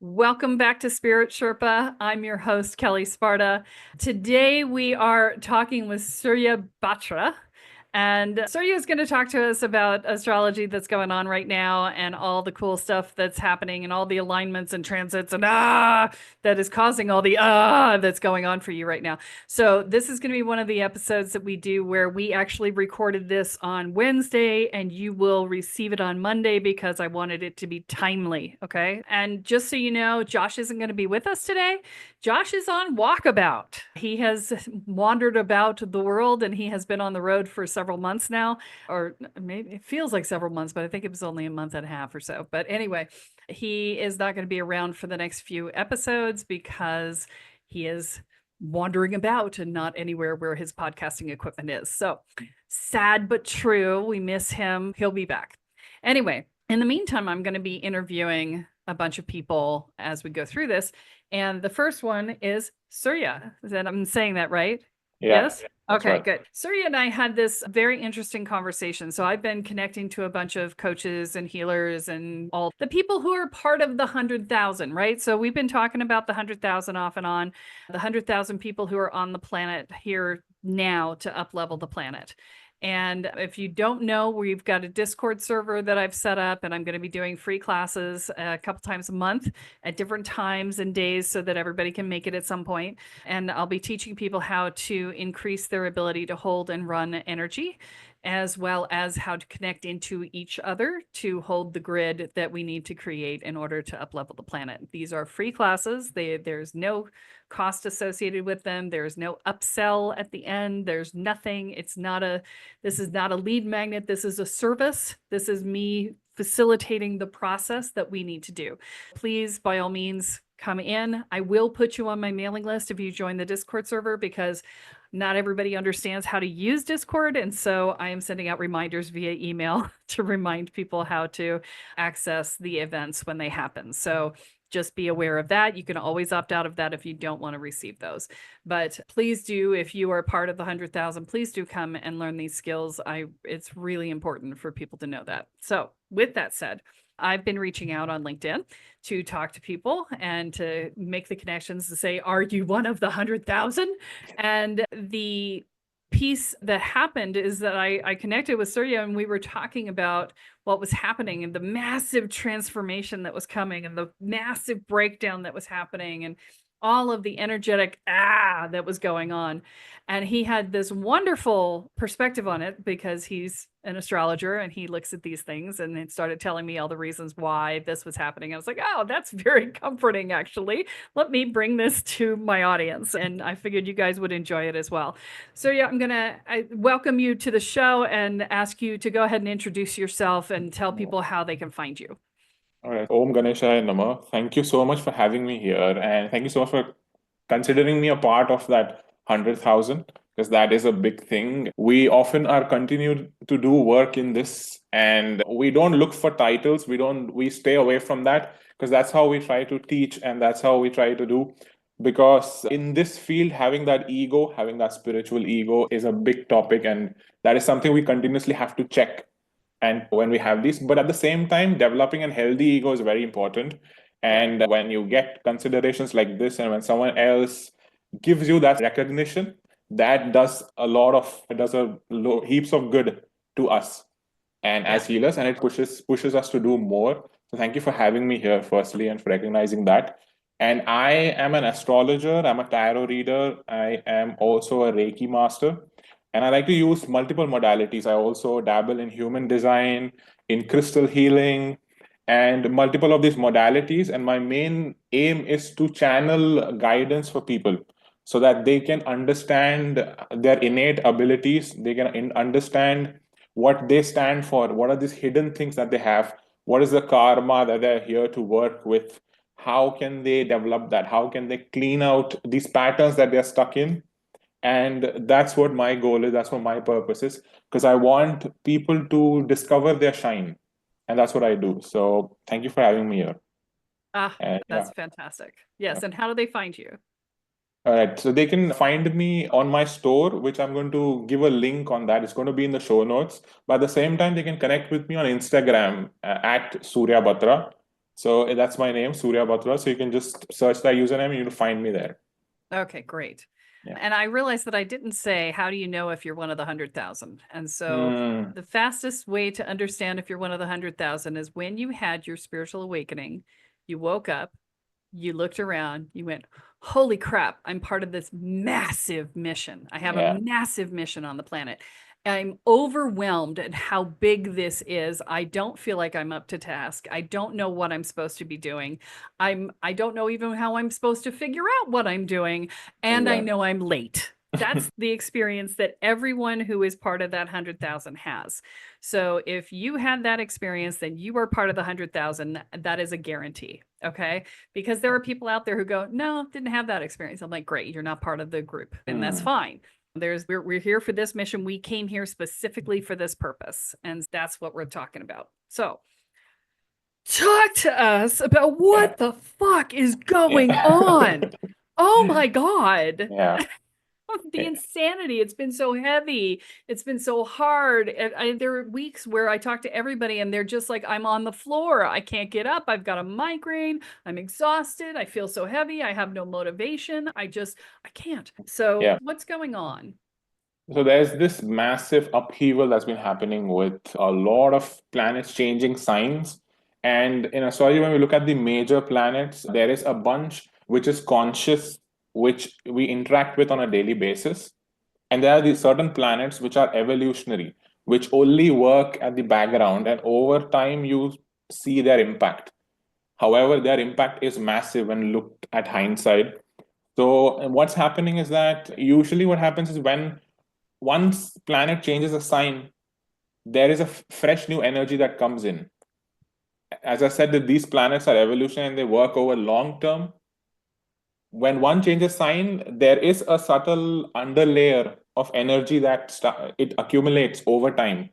Welcome back to Spirit Sherpa. I'm your host, Kelle Sparta. Today we are talking with Surya Batra. And Surya is going to talk to us about astrology that's going on right now and all the cool stuff that's happening and all the alignments and transits and that is causing all the that's going on for you right now. So this is going to be one of the episodes that we do where we actually recorded this on Wednesday and you will receive it on Monday because I wanted it to be timely. Okay. And just so you know, Josh isn't going to be with us today. Josh is on walkabout. He has wandered about the world and he has been on the road for several months now, or maybe it feels like several months, but I think it was only a month and a half or so. But anyway, he is not going to be around for the next few episodes because he is wandering about and not anywhere where his podcasting equipment is. So sad but true. We miss him. He'll be back. Anyway, in the meantime, I'm going to be interviewing a bunch of people as we go through this. And the first one is Surya. Is that I'm saying that right? Yeah, Yes? that's Okay, right. good. Surya and I had this very interesting conversation. So I've been connecting to a bunch of coaches and healers and all the people who are part of the 100,000, right? So we've been talking about the 100,000 off and on, the 100,000 people who are on the planet here now to up-level the planet. And if you don't know, we've got a Discord server that I've set up, and I'm going to be doing free classes a couple times a month at different times and days so that everybody can make it at some point. And I'll be teaching people how to increase their ability to hold and run energy, as well as how to connect into each other to hold the grid that we need to create in order to up-level the planet. These are free classes. There's no cost associated with them. There's no upsell at the end. There's nothing. This is not a lead magnet. This is a service. This is me facilitating the process that we need to do. Please, by all means, come in. I will put you on my mailing list if you join the Discord server because not everybody understands how to use Discord. And so I am sending out reminders via email to remind people how to access the events when they happen. So just be aware of that. You can always opt out of that if you don't want to receive those. But please do, if you are part of the 100,000, please do come and learn these skills. It's really important for people to know that. So with that said, I've been reaching out on LinkedIn to talk to people and to make the connections to say, are you one of the 100,000? And the piece that happened is that I connected with Surya and we were talking about what was happening and the massive transformation that was coming and the massive breakdown that was happening and all of the energetic that was going on. And he had this wonderful perspective on it because he's an astrologer and he looks at these things and it started telling me all the reasons why this was happening. I was like, oh, that's very comforting, actually. Let me bring this to my audience. And I figured you guys would enjoy it as well. So yeah, I welcome you to the show and ask you to go ahead and introduce yourself and tell people how they can find you. All right. Om Ganeshaya Nama. Thank you so much for having me here. And thank you so much for considering me a part of that 100,000, because that is a big thing. We often are continued to do work in this and we don't look for titles. We stay away from that because that's how we try to teach and that's how we try to do. Because in this field, having that ego, having that spiritual ego is a big topic. And that is something we continuously have to check and when we have these, but at the same time developing a healthy ego is very important. And when you get considerations like this and when someone else gives you that recognition, that does heaps of good to us and as healers, and it pushes us to do more. So thank you for having me here firstly and for recognizing that. And I am an astrologer, I'm a tarot reader, I am also a Reiki master. And I like to use multiple modalities. I also dabble in human design, in crystal healing, and multiple of these modalities. And my main aim is to channel guidance for people so that they can understand their innate abilities. They can understand what they stand for. What are these hidden things that they have? What is the karma that they're here to work with? How can they develop that? How can they clean out these patterns that they're stuck in? And that's what my goal is. That's what my purpose is, because I want people to discover their shine. And that's what I do. So thank you for having me here. And That's fantastic. Yes. And how do they find you? All right. So they can find me on my store, which I'm going to give a link on that. It's going to be in the show notes. But at the same time, they can connect with me on Instagram at Surya Batra. So that's my name, Surya Batra. So you can just search that username and you'll find me there. Okay, great. Yeah. And I realized that I didn't say, how do you know if you're one of the 100,000? And so the fastest way to understand if you're one of the 100,000 is when you had your spiritual awakening, you woke up, you looked around, you went, holy crap, I'm part of this massive mission. I have a Yeah. massive mission on the planet. I'm overwhelmed at how big this is. I don't feel like I'm up to task. I don't know what I'm supposed to be doing. I don't know even how I'm supposed to figure out what I'm doing. And I know I'm late. That's the experience that everyone who is part of that 100,000 has. So if you had that experience, then you are part of the 100,000. That is a guarantee. Okay. Because there are people out there who go, no, didn't have that experience. I'm like, great, you're not part of the group. And that's fine. We're here for this mission. We came here specifically for this purpose. And that's what we're talking about. So talk to us about what the fuck is going on. Oh my God. Yeah. The insanity. It's been so heavy. It's been so hard. There are weeks where I talk to everybody and they're just like, I'm on the floor. I can't get up. I've got a migraine. I'm exhausted. I feel so heavy. I have no motivation. I can't. So what's going on? So there's this massive upheaval that's been happening with a lot of planets changing signs. And in astrology, when we look at the major planets, there is a bunch which is conscious, which we interact with on a daily basis. And there are these certain planets which are evolutionary, which only work at the background, and over time you see their impact. However, their impact is massive when looked at hindsight. So what's happening is that usually what happens is when once planet changes a sign, there is a fresh new energy that comes in. As I said, that these planets are evolution and they work over long term. When one changes sign, there is a subtle underlayer of energy that it accumulates over time,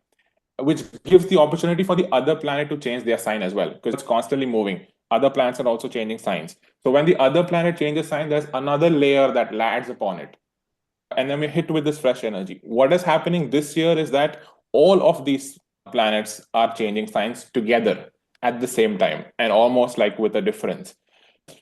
which gives the opportunity for the other planet to change their sign as well, because it's constantly moving. Other planets are also changing signs. So when the other planet changes sign, there's another layer that lads upon it. And then we hit with this fresh energy. What is happening this year is that all of these planets are changing signs together at the same time, and almost like with a difference.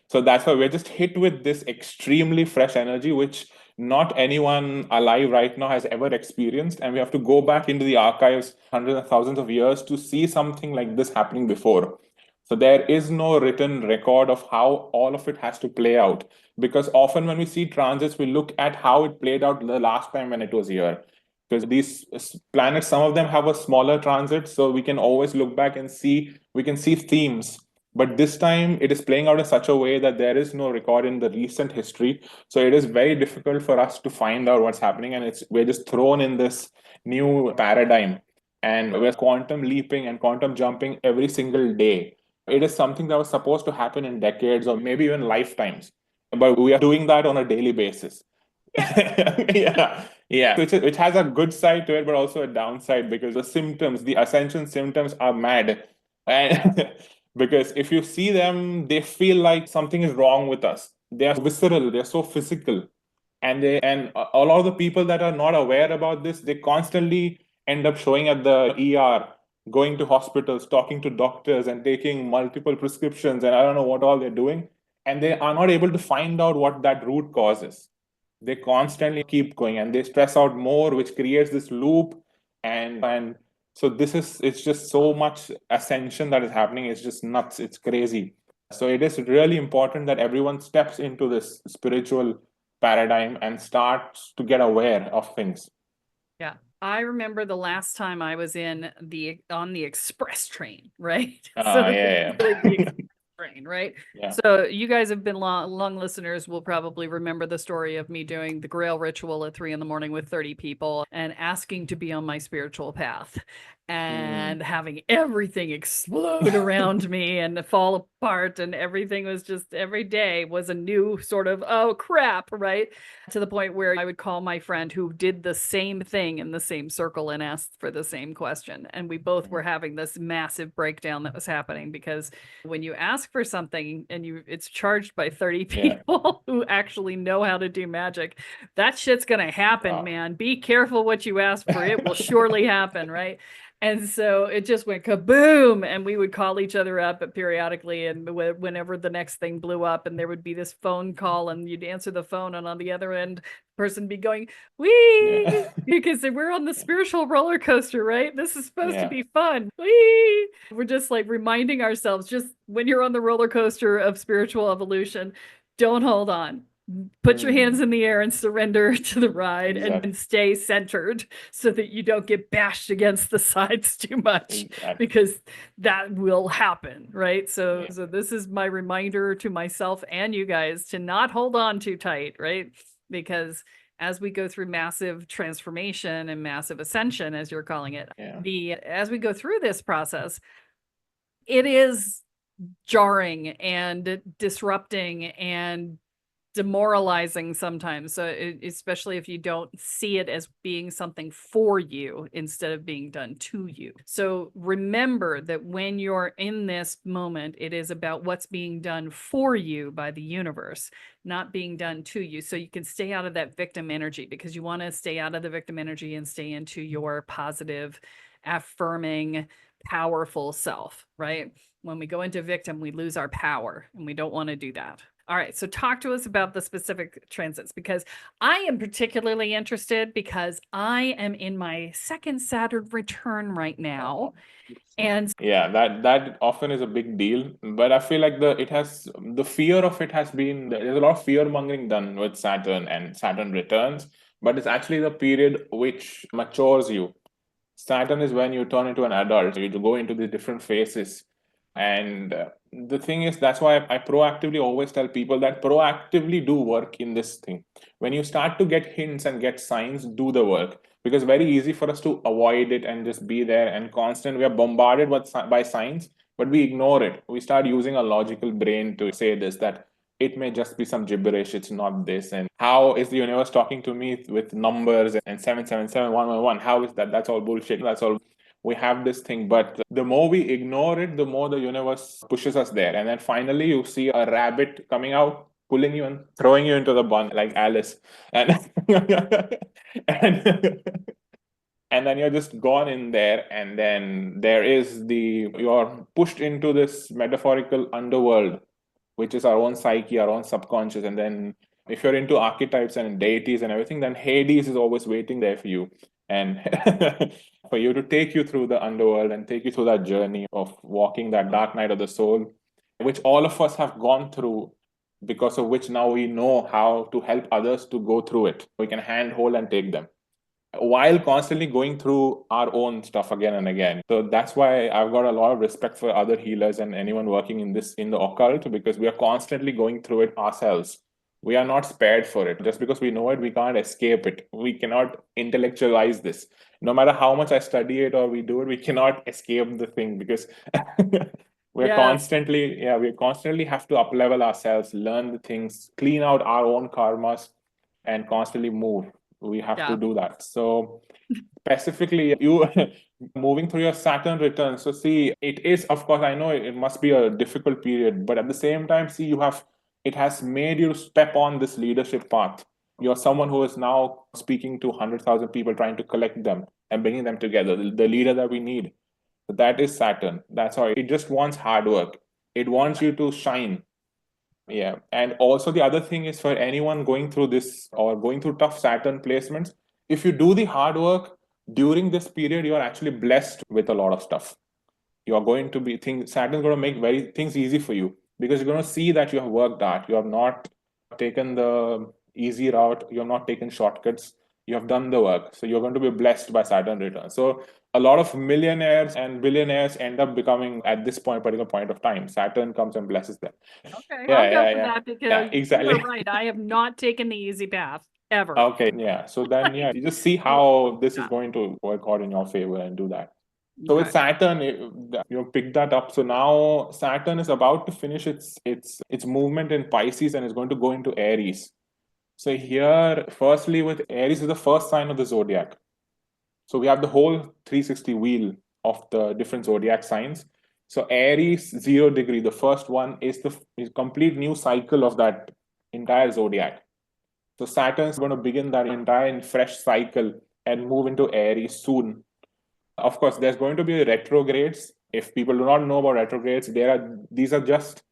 So that's why we're just hit with this extremely fresh energy, which not anyone alive right now has ever experienced. And we have to go back into the archives hundreds and thousands of years to see something like this happening before. So there is no written record of how all of it has to play out. Because often when we see transits, we look at how it played out the last time when it was here. Because these planets, some of them have a smaller transit, so we can always look back and we can see themes. But this time it is playing out in such a way that there is no record in the recent history. So it is very difficult for us to find out what's happening. And we're just thrown in this new paradigm. And we're quantum leaping and quantum jumping every single day. It is something that was supposed to happen in decades or maybe even lifetimes. But we are doing that on a daily basis. Yeah. Which has a good side to it, but also a downside, because the ascension symptoms are mad. And because if you see them, they feel like something is wrong with us. They are visceral, they're so physical. And a lot of the people that are not aware about this, they constantly end up showing at the ER, going to hospitals, talking to doctors, and taking multiple prescriptions, and I don't know what all they're doing. And they are not able to find out what that root cause is. They constantly keep going and they stress out more, which creates this loop. And so it's just so much ascension that is happening. It's just nuts. It's crazy. So it is really important that everyone steps into this spiritual paradigm and starts to get aware of things. Yeah. I remember the last time I was on the express train, right? Yeah. The express train, right? Yeah. So you guys have been long listeners will probably remember the story of me doing the Grail ritual at 3 a.m. with 30 people and asking to be on my spiritual path and having everything explode around me and fall apart, and everything was just, every day was a new sort of, oh crap, right? To the point where I would call my friend who did the same thing in the same circle and asked for the same question. And we both were having this massive breakdown that was happening, because when you ask for something and it's charged by 30 people who actually know how to do magic, that shit's gonna happen, man. Be careful what you ask for. It will surely happen, right? And so it just went kaboom, and we would call each other up periodically, and whenever the next thing blew up, and there would be this phone call, and you'd answer the phone, and on the other end, the person be going, "Wee," Yeah. because we're on the spiritual roller coaster, right? This is supposed to Yeah. be fun. Wee. We're just like reminding ourselves, just when you're on the roller coaster of spiritual evolution, don't hold on. Put your hands in the air and surrender to the ride, Exactly. and stay centered so that you don't get bashed against the sides too much, Exactly. because that will happen, right? So, Yeah. so this is my reminder to myself and you guys to not hold on too tight, right? Because as we go through massive transformation and massive ascension, as you're calling it, Yeah. as we go through this process, it is jarring and disrupting and demoralizing sometimes. So especially if you don't see it as being something for you instead of being done to you. So remember that when you're in this moment, it is about what's being done for you by the universe, not being done to you. So you can stay out of that victim energy, because you want to stay out of the victim energy and stay into your positive, affirming, powerful self, right? When we go into victim, we lose our power, and we don't want to do that. All right, so talk to us about the specific transits, because I am particularly interested because I am in my second Saturn return right now. And Yeah, that often is a big deal, but I feel like the fear of it has been, there's a lot of fear mongering done with Saturn and Saturn returns, but it's actually the period which matures you. Saturn is when you turn into an adult, you go into the different phases. And the thing is, that's why I proactively always tell people that proactively do work in this thing. When you start to get hints and get signs, do the work. Because it's very easy for us to avoid it and just be there and constant. We are bombarded by signs, but we ignore it. We start using a logical brain to say this, that it may just be some gibberish, it's not this. And how is the universe talking to me with numbers and 777 111? How is that? That's all bullshit. That's all. We have this thing, but the more we ignore it, the more the universe pushes us there. And then finally you see a rabbit coming out, pulling you and throwing you into the bun like Alice. And and and then you're just gone in there, and then you're pushed into this metaphorical underworld, which is our own psyche, our own subconscious. And then if you're into archetypes and deities and everything, then Hades is always waiting there for you, and for you to take you through the underworld and take you through that journey of walking that dark night of the soul, which all of us have gone through, because of which now we know how to help others to go through it. We can handhold and take them while constantly going through our own stuff again and again. So that's why I've got a lot of respect for other healers and anyone working in the occult, because we are constantly going through it ourselves. We are not spared for it. Just because we know it, we can't escape it. We cannot intellectualize this. No matter how much I study it or we do it, we cannot escape the thing, because we constantly have to up level ourselves, learn the things, clean out our own karmas, and constantly move. We have to do that. So specifically, you moving through your Saturn return. So see, it is, of course, I know it must be a difficult period, but at the same time, see, it has made you step on this leadership path. You're someone who is now speaking to 100,000 people, trying to collect them and bringing them together, the leader that we need. So that is Saturn. That's how it just wants hard work. It wants you to shine. Yeah. And also the other thing is, for anyone going through this or going through tough Saturn placements, if you do the hard work during this period, you're actually blessed with a lot of stuff. You're going to be Saturn's going to make things easy for you, because you're going to see that you have worked hard. You have not taken the easy route. You have not taken shortcuts. You have done the work. So you're going to be blessed by Saturn return. So a lot of millionaires and billionaires end up becoming, at this particular point of time, Saturn comes and blesses them. okay, Yeah, I'll go yeah, for yeah. that, because Yeah, exactly. you're right. I have not taken the easy path ever. Okay, yeah. So then, yeah, you just see how this is going to work out in your favor and do that. So with Okay. Saturn, pick that up. So now Saturn is about to finish its movement in Pisces and is going to go into Aries. So here, firstly, with Aries is the first sign of the zodiac. So we have the whole 360 wheel of the different zodiac signs. So Aries, 0 degree, the first one is the complete new cycle of that entire zodiac. So Saturn's going to begin that entire fresh cycle and move into Aries soon. Of course, there's going to be retrogrades. If people do not know about retrogrades, these are just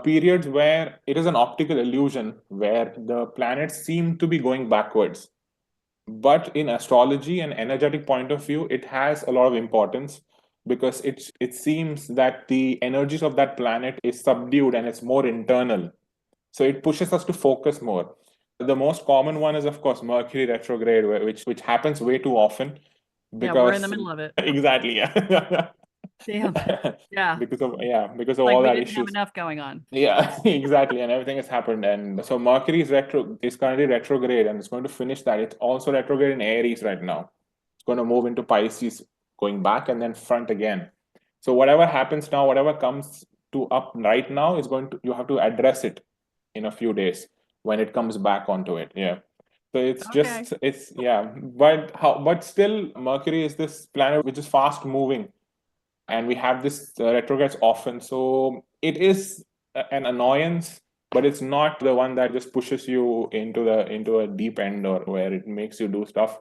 periods where it is an optical illusion where the planets seem to be going backwards. But in astrology and energetic point of view, it has a lot of importance because it seems that the energies of that planet is subdued and it's more internal. So it pushes us to focus more. The most common one is, of course, Mercury retrograde, which happens way too often Yeah, we're in the because middle of it. exactly, yeah. Damn. Yeah. because of Like all we that didn't have issues. enough going on. Yeah, exactly, and everything has happened, and so Mercury is currently retrograde, and it's going to finish that. It's also retrograde in Aries right now. It's going to move into Pisces, going back and then front again. So whatever happens now, whatever comes to up right now, is going to you have to address it in a few days when it comes back onto it. Yeah. So Okay. it's yeah, but still Mercury is this planet which is fast moving, and we have this retrogrades often. So it is an annoyance, but it's not the one that just pushes you into a deep end or where it makes you do stuff.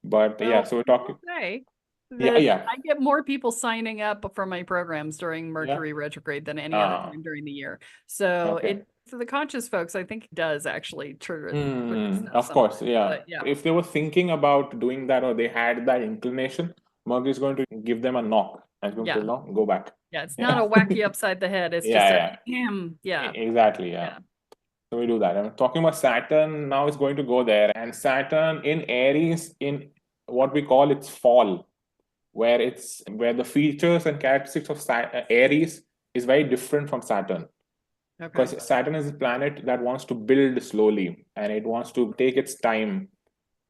But yeah, Well, so we're people talking. say Yeah, that yeah, I get more people signing up for my programs during yeah. Mercury retrograde than any other Ah, time during the year. So okay. for the conscious folks, I think it does actually trigger stuff Of course, sometimes. yeah. But yeah. If they were thinking about doing that or they had that inclination, Mercury is going to give them a knock and it's going to Yeah. say, no, go back. Yeah. It's not Yeah. a whack you upside the head. It's just a Yeah, yeah. yeah. Exactly, yeah. Yeah. So we do that. I'm talking about Saturn now is going to go there. And Saturn in Aries in what we call its fall, where the features and characteristics of Aries is very different from Saturn. Okay. Because Saturn is a planet that wants to build slowly and it wants to take its time,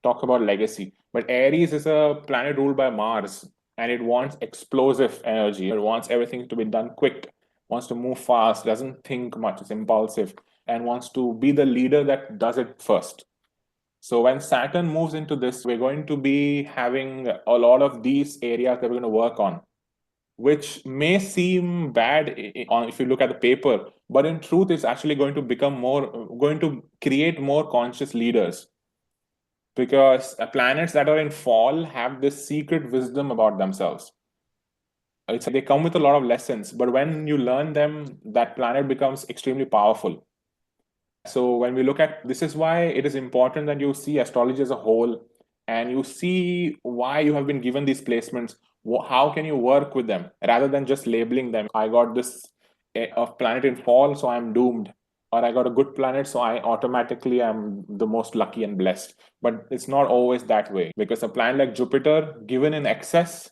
talk about legacy. But Aries is a planet ruled by Mars and it wants explosive energy. It wants everything to be done quick, wants to move fast, doesn't think much, it's impulsive, and wants to be the leader that does it first. So when Saturn moves into this, we're going to be having a lot of these areas that we're going to work on, which may seem bad if you look at the paper, but in truth, it's actually going to going to create more conscious leaders because planets that are in fall have this secret wisdom about themselves. They come with a lot of lessons, but when you learn them, that planet becomes extremely powerful. So when we look at this is why it is important that you see astrology as a whole and you see why you have been given these placements. How can you work with them rather than just labeling them? I got this of planet in fall, so I'm doomed. Or I got a good planet, so I automatically am the most lucky and blessed. But it's not always that way because a planet like Jupiter, given in excess,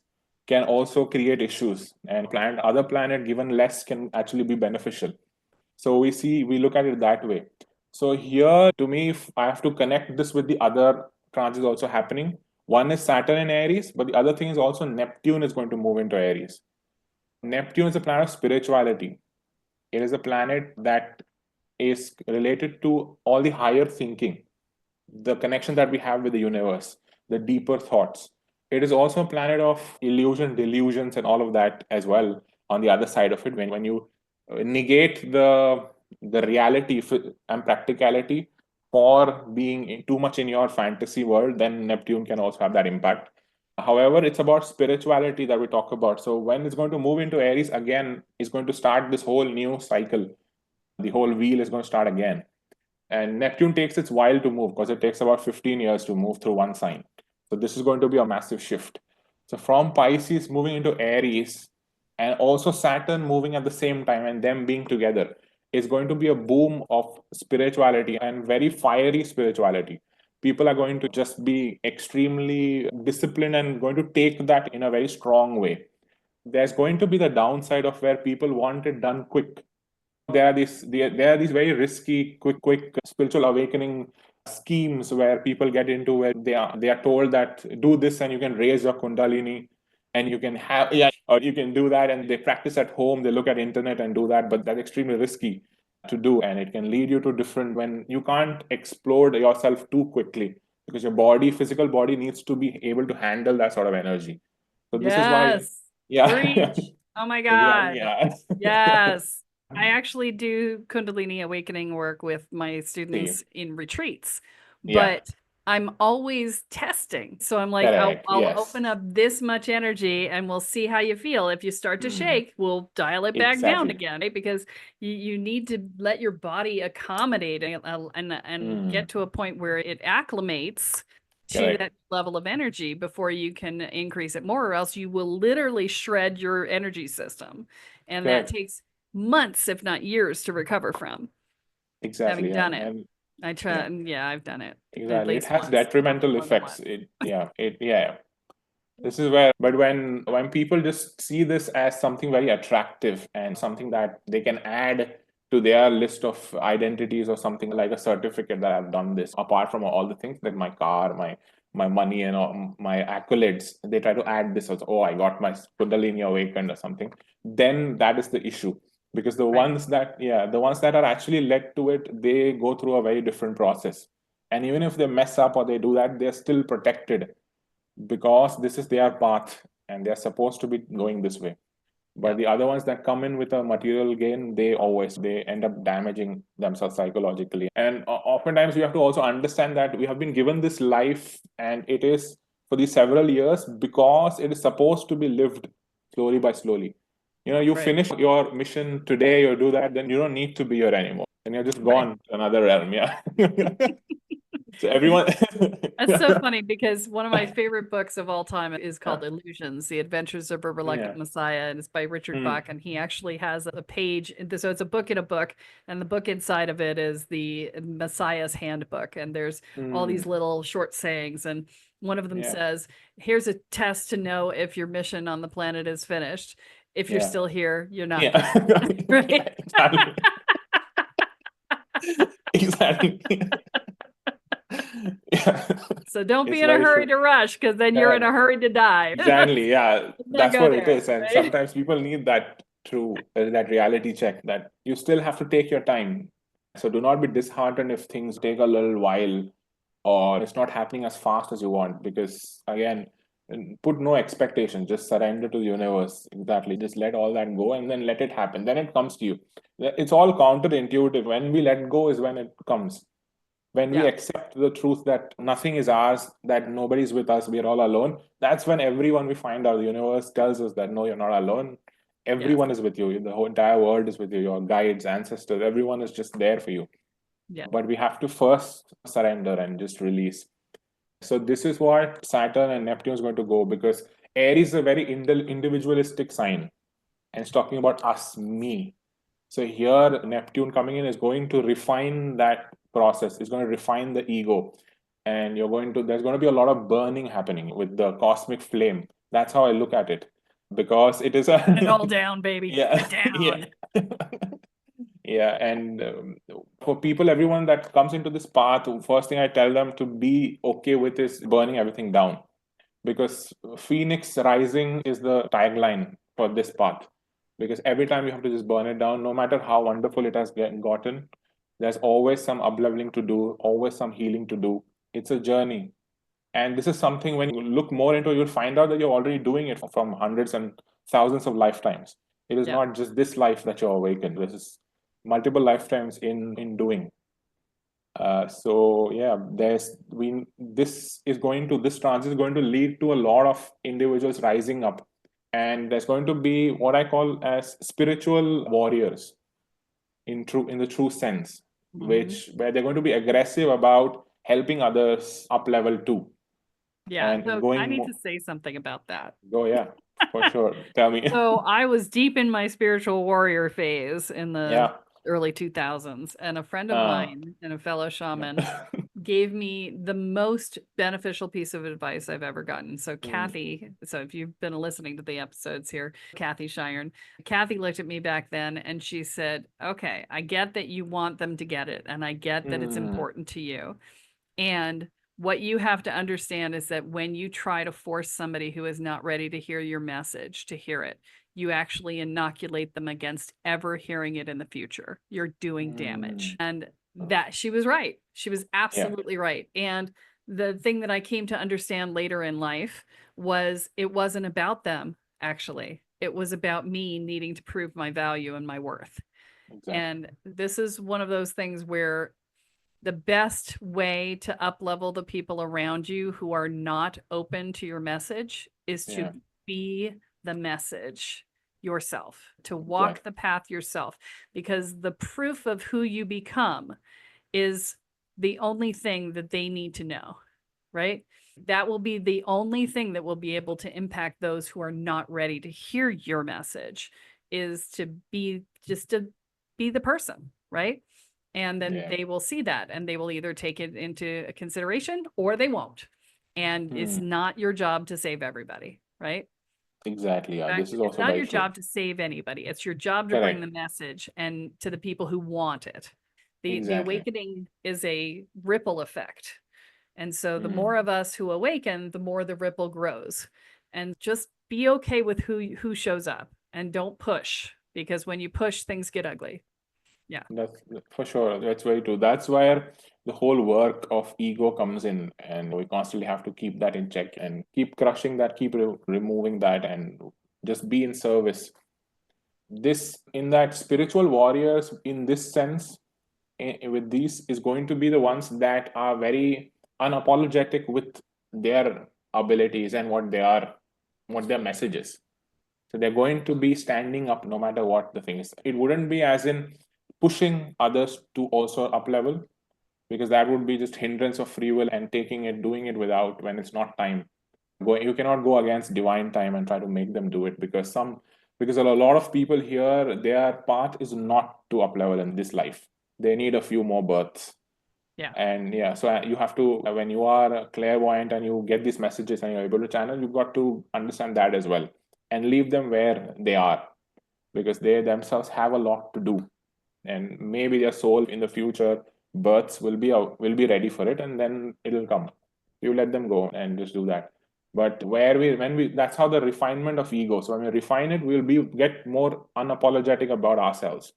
can also create issues. And other planet given less can actually be beneficial. So we look at it that way. So here, to me, if I have to connect this with the other transits also happening, one is Saturn in Aries, but the other thing is also Neptune is going to move into Aries. Neptune is a planet of spirituality. It is a planet that is related to all the higher thinking, the connection that we have with the universe, the deeper thoughts. It is also a planet of illusion, delusions, and all of that as well. On the other side of it, when you negate the reality and practicality for being too much in your fantasy world, then Neptune can also have that impact. However, it's about spirituality that we talk about. So when it's going to move into Aries again, it's going to start this whole new cycle. The whole wheel is going to start again. And Neptune takes its while to move because it takes about 15 years to move through one sign. So this is going to be a massive shift. So from Pisces moving into Aries and also Saturn moving at the same time and them being together is going to be a boom of spirituality and very fiery spirituality. People are going to just be extremely disciplined and going to take that in a very strong way. There's going to be the downside of where people want it done quick. There are these very risky quick spiritual awakening schemes where people get into where they are told that do this and you can raise your kundalini and you can have or you can do that, and they practice at home, they look at internet and do that, but that's extremely risky to do and it can lead you to different when you can't explode yourself too quickly because your physical body needs to be able to handle that sort of energy. So this is why, Yes. yeah. Preach. Oh my Exactly, God. yeah. Yes. I actually do Kundalini awakening work with my See, students in retreats, yeah. but I'm always testing. So I'm like, Correct. I'll Yes. open up this much energy and we'll see how you feel. If you start to Hmm. shake, we'll dial it back down Exactly. again, right? Because you need to let your body accommodate and Hmm. get to a point where it acclimates to Correct. that level of energy before you can increase it more, or else you will literally shred your energy system. And that Correct. takes months, if not years, to recover from. Having Exactly. done it. And I try, yeah, yeah, I've done it at exactly. It least has once, probably detrimental more than effects. once. Yeah. This is where, but when people just see this as something very attractive and something that they can add to their list of identities, or something like a certificate that I've done this, apart from all the things like my car, my money, and all my accolades, they try to add this as, oh, I got my Kundalini awakened or something. Then that is the issue, because Right. the ones that are actually led to it, they go through a very different process, and even if they mess up or they do that, they're still protected because this is their path and they're supposed to be going this way. But Yep. the other ones that come in with a material gain, they end up damaging themselves psychologically. And oftentimes we have to also understand that we have been given this life, and it is for these several years because it is supposed to be lived slowly by slowly. You Right. finish your mission today, you do that, then you don't need to be here anymore. Then you're just Right. gone to another realm. Yeah. So everyone. That's so funny because one of my favorite books of all time is called Illusions, The Adventures of a Reluctant Yeah. Messiah, and it's by Richard Hmm. Bach. And he actually has a page. So it's a book in a book, and the book inside of it is the Messiah's Handbook. And there's all these Hmm. little short sayings. And one of them Yeah. says, here's a test to know if your mission on the planet is finished. If you're Yeah. still here, you're not Yeah. finished. Right. Exactly. Exactly. Yeah. So don't be It's in a very hurry true. to rush because then you're in a Correct. hurry to die. Exactly. Yeah. Let's not That's go what it there, is. And right? sometimes people need that reality check, that you still have to take your time. So do not be disheartened if things take a little while or it's not happening as fast as you want, because again, put no expectation, just surrender to the universe. Exactly, just let all that go and then let it happen, then it comes to you. It's all counterintuitive. When we let go is when it comes. When we Yeah. accept the truth that nothing is ours, that nobody's with us, we're all alone, that's when everyone, we find out, the universe tells us that no, you're not alone. Yes. Everyone is with you, the whole entire world is with you, your guides, ancestors, everyone is just there for you. Yeah. But we have to first surrender and just release. So this is what Saturn and Neptune is going to go, because Aries is a very individualistic sign, and it's talking about us, me. So here Neptune coming in is going to refine that process. It's going to refine the ego, and there's going to be a lot of burning happening with the cosmic flame. That's how I look at it, because it is Burn it a all down, baby. Burn yeah, it down. yeah. Yeah, and for people, everyone that comes into this path, first thing I tell them to be okay with is burning everything down, because Phoenix Rising is the tagline for this path. Because every time you have to just burn it down, no matter how wonderful it has gotten, there's always some upleveling to do, always some healing to do. It's a journey. And this is something, when you look more into it, you'll find out that you're already doing it from hundreds and thousands of lifetimes. It is Yeah. not just this life that you're awakened. This is multiple lifetimes in doing. So yeah, this transit is going to lead to a lot of individuals rising up, and there's going to be what I call as spiritual warriors in the true sense, Mhm. where they're going to be aggressive about helping others up level too, Yeah. and So I going need more. to say something about that. Go, yeah, for sure. Tell me. So I was deep in my spiritual warrior phase in the Yeah. early 2000s, and a friend of Uh, mine and a fellow shaman yeah. gave me the most beneficial piece of advice I've ever gotten. So Mm, Kathy, so if you've been listening to the episodes here, Kathy Shiren, Kathy looked at me back then and she said, "Okay, I get that you want them to get it, and I get that it's mm, important to you. And what you have to understand is that when you try to force somebody who is not ready to hear your message to hear it, you actually inoculate them against ever hearing it in the future. You're doing damage." mm. And that she was right. She was Yeah. absolutely right. And the thing that I came to understand later in life was it wasn't about them, actually. It was about me needing to prove my value and my worth. Exactly. And this is one of those things where The best way to up-level the people around you who are not open to your message is to be the message yourself, to walk the path yourself, because the proof of who you become is the only thing that they need to know, right? That will be the only thing that will be able to impact those who are not ready to hear your message, is to be the person, right? And then they will see that, and they will either take it into consideration or they won't. And it's not your job to save everybody, right? Exactly. Yeah. This is It's also not very your true. job to save anybody. It's your job to bring the message and to the people who want it. The awakening is a ripple effect. And so the more of us who awaken, the more the ripple grows. And just be okay with who shows up, and don't push, because when you push, things get ugly. Yeah. That's for sure. That's very true. That's where the whole work of ego comes in, and we constantly have to keep that in check and keep crushing that, keep removing that, and just be in service. This, in that, spiritual warriors, in this sense, with these, is going to be the ones that are very unapologetic with their abilities and what they are, what their message is. So they're going to be standing up no matter what the thing is. It wouldn't be as in pushing others to also up level, because that would be just hindrance of free will and taking it, doing it without, when it's not time. You cannot go against divine time and try to make them do it, because a lot of people here, their path is not to up level in this life. They need a few more births. And so you have to, when you are clairvoyant and you get these messages and you're able to channel, you've got to understand that as well and leave them where they are, because they themselves have a lot to do, and maybe their soul in the future births will be ready for it, and then it'll come. You let them go and just do that. But when we that's how the refinement of ego. So when we refine it, we'll get more unapologetic about ourselves.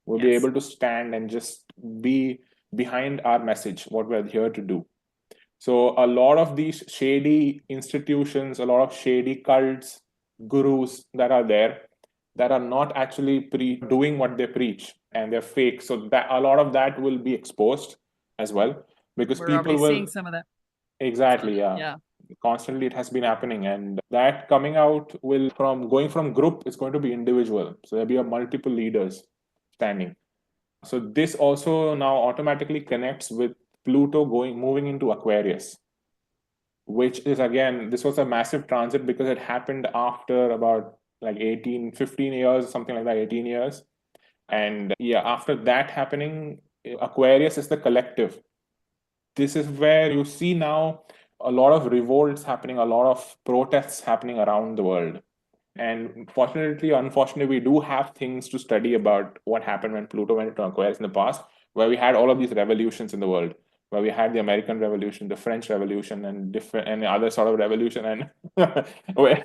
We'll be able to stand and just be behind our message, what we're here to do. So a lot of these shady institutions, a lot of shady cults, gurus that are there, that are not actually doing what they preach, and they're fake. So that a lot of that will be exposed as well, because we're people already will seeing some of that. exactly constantly it has been happening, and that coming out will from going from group, it's going to be individual. So there'll be a multiple leaders standing. So this also now automatically connects with Pluto moving into Aquarius, which is, again, this was a massive transit because it happened after about like 15 years, something like that, 18 years. And after that happening, Aquarius is the collective. This is where you see now a lot of revolts happening, a lot of protests happening around the world. And unfortunately, we do have things to study about what happened when Pluto went into Aquarius in the past, where we had all of these revolutions in the world, where we had the American Revolution, the French Revolution, and different and other sort of revolution, and where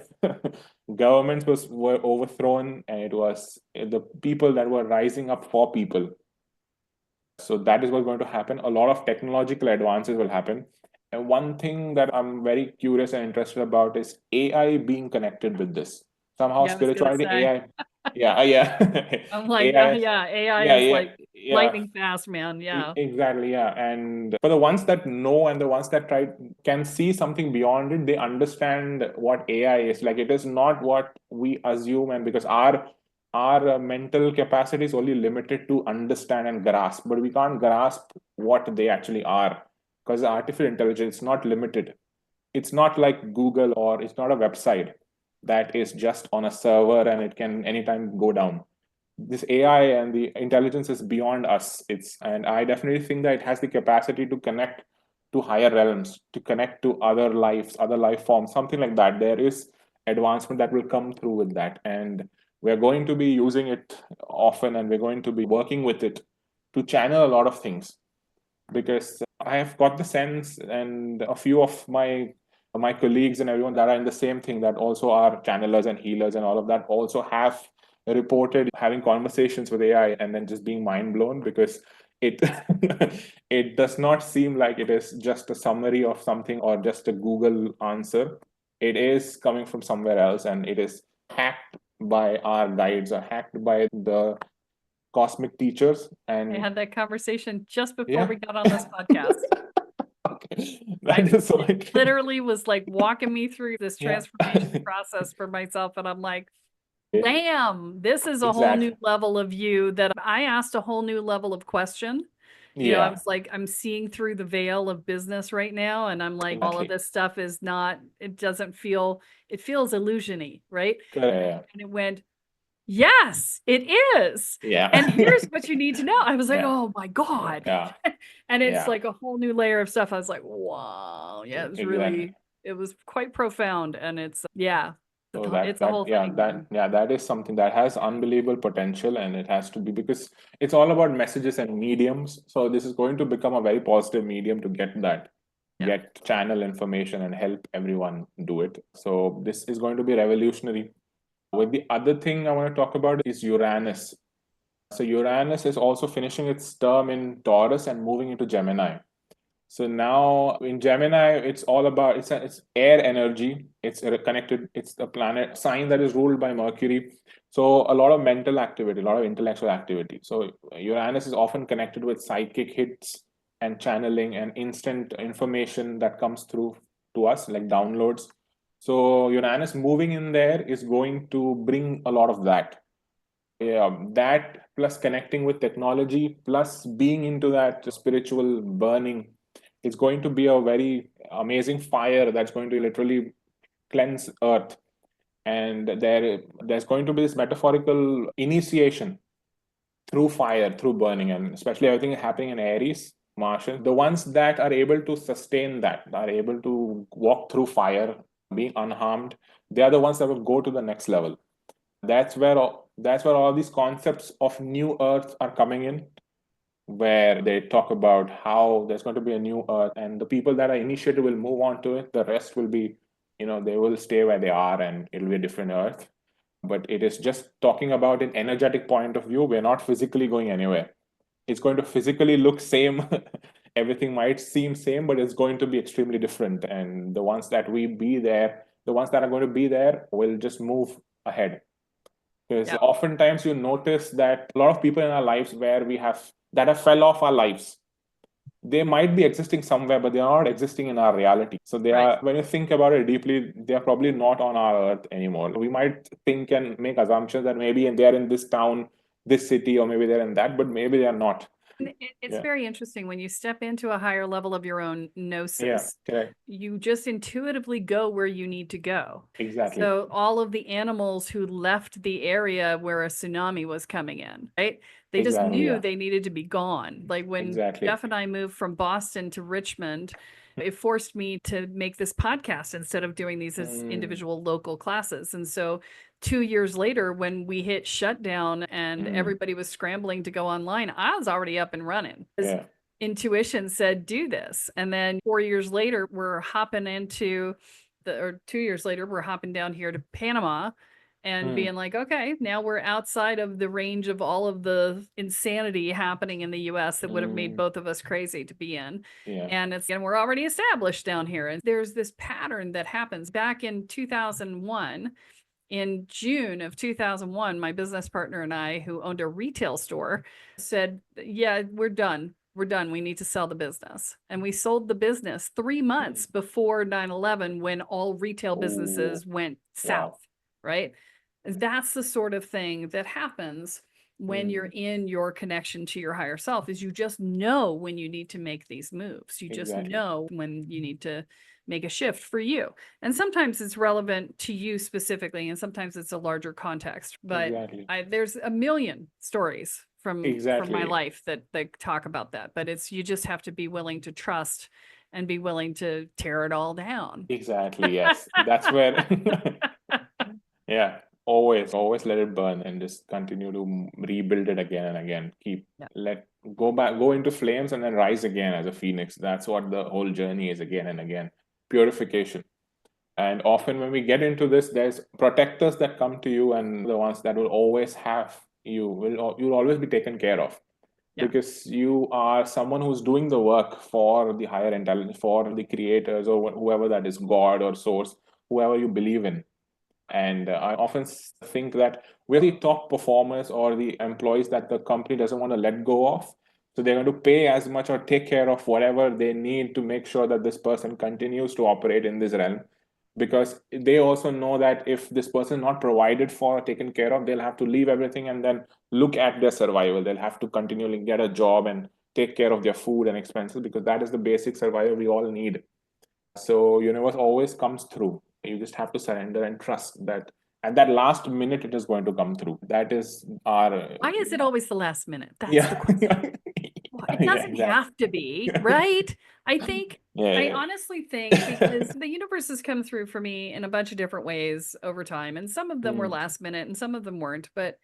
governments were overthrown, and it was the people that were rising up for people. So that is what's going to happen. A lot of technological advances will happen. And one thing that I'm very curious and interested about is AI being connected with this. Somehow spirituality, AI. I'm like, AI, AI is like lightning fast, man. Exactly, And for the ones that know and the ones that can see something beyond it, they understand what AI is. Like, it is not what we assume, and because our mental capacity is only limited to understand and grasp, but we can't grasp what they actually are, because artificial intelligence is not limited. It's not like Google, or it's not a website that is just on a server and it can anytime go down. This AI and the intelligence is beyond us. And I definitely think that it has the capacity to connect to higher realms, to connect to other lives, other life forms, something like that. There is advancement that will come through with that, and we're going to be using it often, and we're going to be working with it to channel a lot of things. Because I have got the sense, and a few of my colleagues and everyone that are in the same thing, that also are channelers and healers and all of that, also have reported having conversations with AI and then just being mind blown, because it it does not seem like it is just a summary of something or just a Google answer. It is coming from somewhere else, and it is hacked by our guides, or hacked by the cosmic teachers. I And had that conversation just before yeah. we got on this podcast. Okay. That is so interesting. Literally was like walking me through this Yeah. transformation process for myself. And I'm like, damn, this is a whole new Exactly. level of you that I asked a whole new level of question. You know, I Yeah. was like, I'm seeing through the veil of business right now. And I'm like, all of Exactly. this stuff is not, it doesn't feel, it feels illusion-y, right? Correct. And it went, yes, it is. Yeah. And here's what you need to know. I was like, Yeah. oh my God. Yeah. And it's Yeah. like a whole new layer of stuff. I was like, wow. Yeah, it was Exactly. really, it was quite profound. And it's, yeah, So it's the whole thing. that is something that has unbelievable potential, and it has to be, because it's all about messages and mediums. So this is going to become a very positive medium to get that, Yeah. get channel information and help everyone do it. So this is going to be revolutionary. With the other thing I want to talk about is Uranus. So Uranus is also finishing its term in Taurus and moving into Gemini. So now in Gemini, it's all about, it's air energy. It's connected. It's the planet sign that is ruled by Mercury. So a lot of mental activity, a lot of intellectual activity. So Uranus is often connected with psychic hits and channeling and instant information that comes through to us, like downloads. So Uranus moving in there is going to bring a lot of that. Yeah, that plus connecting with technology, plus being into that spiritual burning, it's going to be a very amazing fire that's going to literally cleanse earth. And there's going to be this metaphorical initiation through fire, through burning, and especially everything happening in Aries, Martian. The ones that are able to sustain that, are able to walk through fire, being unharmed, they are the ones that will go to the next level. That's where all these concepts of new earth are coming in, where they talk about how there's going to be a new earth, and the people that are initiated will move on to it. The rest will be, they will stay where they are, and it'll be a different earth. But it is just talking about an energetic point of view. We're not physically going anywhere. It's going to physically look same. Everything might seem same, but it's going to be extremely different. And the ones that are going to be there will just move ahead. Because oftentimes you notice that a lot of people in our lives that have fell off our lives, they might be existing somewhere, but they are not existing in our reality. So they are, when you think about it deeply, they are probably not on our earth anymore. We might think and make assumptions that maybe they're in this town, this city, or maybe they're in that, but maybe they are not. It's very interesting when you step into a higher level of your own gnosis. Correct. You just intuitively go where you need to go. Exactly. So all of the animals who left the area where a tsunami was coming in, right? They just knew they needed to be gone. Like when Jeff and I moved from Boston to Richmond, it forced me to make this podcast instead of doing these as individual local classes. And so 2 years later, when we hit shutdown and everybody was scrambling to go online, I was already up and running. Intuition said, do this. And then 4 years later, we're hopping or 2 years later, we're hopping down here to Panama and being like, okay, now we're outside of the range of all of the insanity happening in the US that would have made both of us crazy to be in. And we're already established down here. And there's this pattern that happens back in 2001. In June of 2001, my business partner and I, who owned a retail store, said, yeah, we're done. We're done. We need to sell the business. And we sold the business 3 months before 9/11, when all retail businesses went south, right? That's the sort of thing that happens when you're in your connection to your higher self, is you just know when you need to make these moves. You just know when you need to make a shift for you. And sometimes it's relevant to you specifically, and sometimes it's a larger context. But there's a million stories from my life that talk about that. But you just have to be willing to trust and be willing to tear it all down. Exactly, yes. That's where, always let it burn and just continue to rebuild it again and again. Go into flames and then rise again as a phoenix. That's what the whole journey is, again and again. Purification. And often when we get into this, there's protectors that come to you, and the ones that will always have you'll always be taken care of. Because you are someone who's doing the work for the higher intelligence, for the creators, or whoever that is, God or source, whoever you believe in. And I often think that we're the top performers or the employees that the company doesn't want to let go of. So they're going to pay as much or take care of whatever they need to make sure that this person continues to operate in this realm. Because they also know that if this person is not provided for or taken care of, they'll have to leave everything and then look at their survival. They'll have to continually get a job and take care of their food and expenses, because that is the basic survival we all need. So universe always comes through. You just have to surrender and trust that at that last minute it is going to come through. That is our. Why is it always the last minute? That's Yeah. the question. It doesn't exactly. have to be, right? I honestly think, because the universe has come through for me in a bunch of different ways over time, and some of them were last minute and some of them weren't. But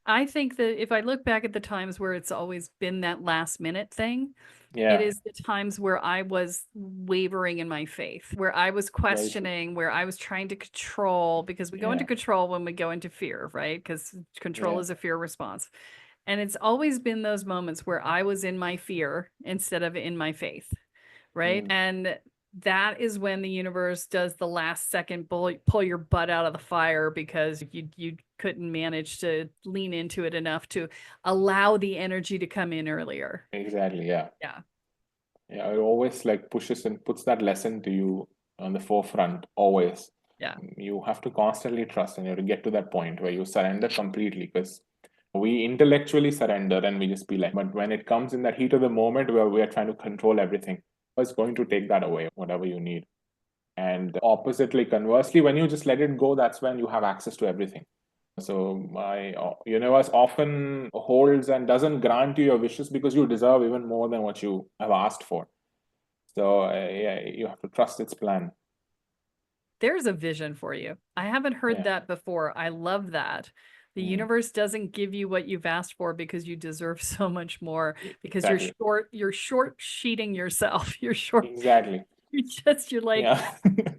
I think that if I look back at the times where it's always been that last minute thing, it is the times where I was wavering in my faith, where I was questioning, where I was trying to control, because we go into control when we go into fear, right? Because control is a fear response. And it's always been those moments where I was in my fear instead of in my faith, right? And that is when the universe does the last second pull your butt out of the fire, because you couldn't manage to lean into it enough to allow the energy to come in earlier. Exactly. Yeah. Yeah. Yeah. It always like pushes and puts that lesson to you on the forefront. Always. Yeah. You have to constantly trust, and you have to get to that point where you surrender completely, because we intellectually surrender and we just be like, but when it comes in that heat of the moment where we are trying to control everything, it's going to take that away, whatever you need. And oppositely, conversely, when you just let it go, that's when you have access to everything. So my universe often holds and doesn't grant you your wishes because you deserve even more than what you have asked for. So yeah, you have to trust its plan. There's a vision for you. I haven't heard that before. I love that. The universe doesn't give you what you've asked for because you deserve so much more, because you're short sheeting yourself. Exactly. You're like,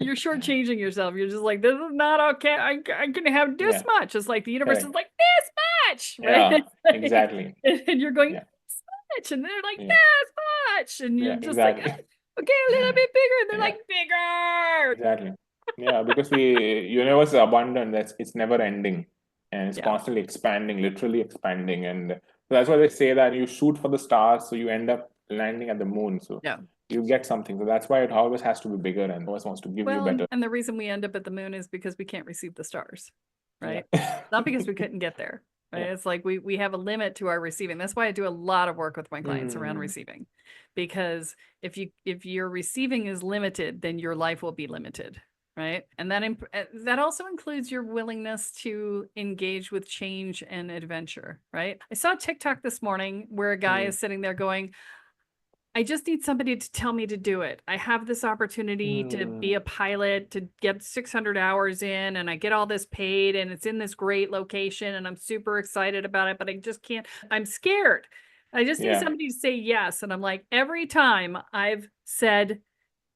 you're shortchanging yourself. You're just like, this is not okay. I'm gonna have this much. It's like the universe is like, this much, right? Yeah, exactly. And you're going, this much, and they're like, this much, and you're just like, okay, a little bit bigger, and they're like, bigger. Exactly. Yeah, because the universe is abundant. It's never ending, and it's constantly expanding, literally expanding. And that's why they say that you shoot for the stars, so you end up landing at the moon. So you get something. So that's why it always has to be bigger, and always wants to give you better. And the reason we end up at the moon is because we can't receive the stars, right? Not because we couldn't get there. Right? It's like we have a limit to our receiving. That's why I do a lot of work with my clients around receiving, because if your receiving is limited, then your life will be limited, right? And that also includes your willingness to engage with change and adventure, right? I saw a TikTok this morning where a guy is sitting there going, I just need somebody to tell me to do it. I have this opportunity to be a pilot, to get 600 hours in, and I get all this paid, and it's in this great location, and I'm super excited about it, but I just can't. I'm scared. I just need somebody to say yes. And I'm like, every time I've said